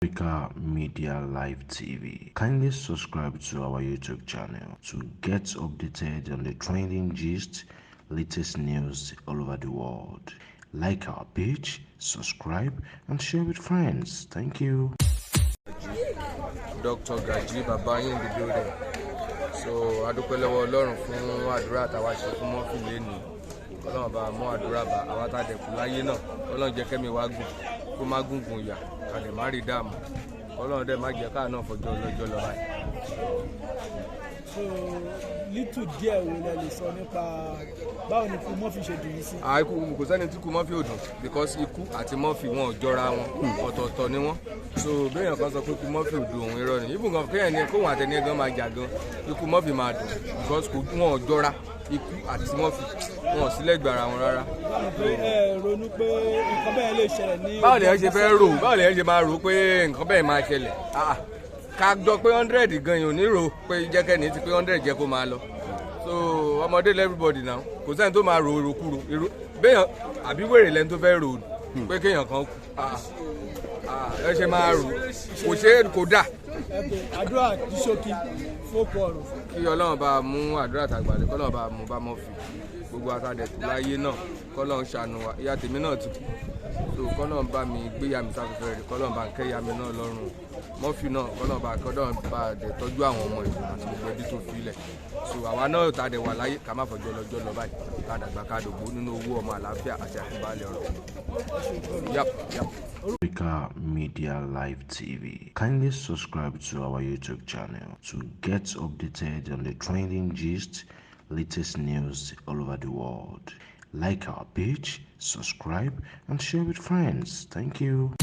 Africa Media Live TV. Kindly subscribe to our YouTube channel to get updated on the trending gist, latest news all over the world. Like our page, subscribe, and share with friends. Thank you. Dr. Gaji Baba in the building. So adúpẹ́ lọ́wọ́ Ọlọ́run fún àdúrà táwa ṣe fún Murphy lẹ́nu. Ọlọ́run bá mú àdúrà bá àwa tá dẹ̀ kú láyé náà. Ọlọ́run jẹ́ kẹ́mi wá gùn kó má gùngùn ìyà ká lè má rí dààmú. Ọlọ́run dẹ̀ má jẹ́ káà náà fọjọ́ ọlọ́jọ́ lọ báyìí. So little díẹ̀ wo lẹ lè sọ nípa báwo ni ikú Murphy ṣe dùn yín sí. Ikú kò sẹ́ni tí ikú Murphy ò dùn because ikú àti Murphy wọn ò jọra wọn ọ̀tọ̀ọ̀tọ̀ ni wọ́n. So béèyàn kan sọ pé ikú Murphy ò dùn òun irọ́ ni ibùn kan kéèyàn ní kóhun àtẹni gan máa jà gan ikú Murphy máa dùn because wọn ò jọra ikú àti Murphy wọn ò sílẹ̀ gbàrà wọn rárá. báwo pé ẹ ronú pé nǹkan bẹ́ẹ̀ lè ṣẹlẹ̀ ní. báwo lè ṣe fẹ́ rò báwo lè ṣe máa rò pé nǹkan bẹ́ẹ̀ máa ṣẹlẹ̀ ká jọ pé 100 gan yìí ò ní rò pé jẹ́kẹ́ni ti pé 100 jẹ́ kó máa lọ so ọmọdé everybody now kò sẹ́ni tó máa rò ìròkúrò béèyàn àbí wèrè lẹ́ni tó fẹ́ rò pé kéèyàn kan ẹ ṣe máa rò kò ṣe é kò dà. àdúrà tí ṣókí fókù ọ̀rọ̀. kí Ọlọ́run bá mú àdúrà tàgbàlẹ̀ kọ́lọ́run bá mú bá Murphy gbogbo àtàdẹ̀kù láyé náà kọ́lọ́run ṣàánú wa ìyá tèmi náà ti kú so kọ́lọ́run bá mi gbé ìyá mi sáfẹ́fẹ́ rẹ̀ kọ́lọ́run bá ń kẹ́ ìyá mi náà lọ́rùn Murphy náà kọ́lọ́run bá dẹ̀ tọ́jú àwọn ọmọ ìlú àti gbogbo ẹbí tó filẹ̀ so àwa náà ta dẹ̀ wà láyé ká má fọjọ́ lọ́jọ́ lọ báyìí ká dàgbà ká dògbò nínú owó ọmọ àlàáfíà àti àkúbálẹ̀ ọ̀rọ̀. Africa Media Live TV. Kindly subscribe to our YouTube channel to get updated on the trending gist, latest news all over the world. Like our page, subscribe, and share with friends. Thank you.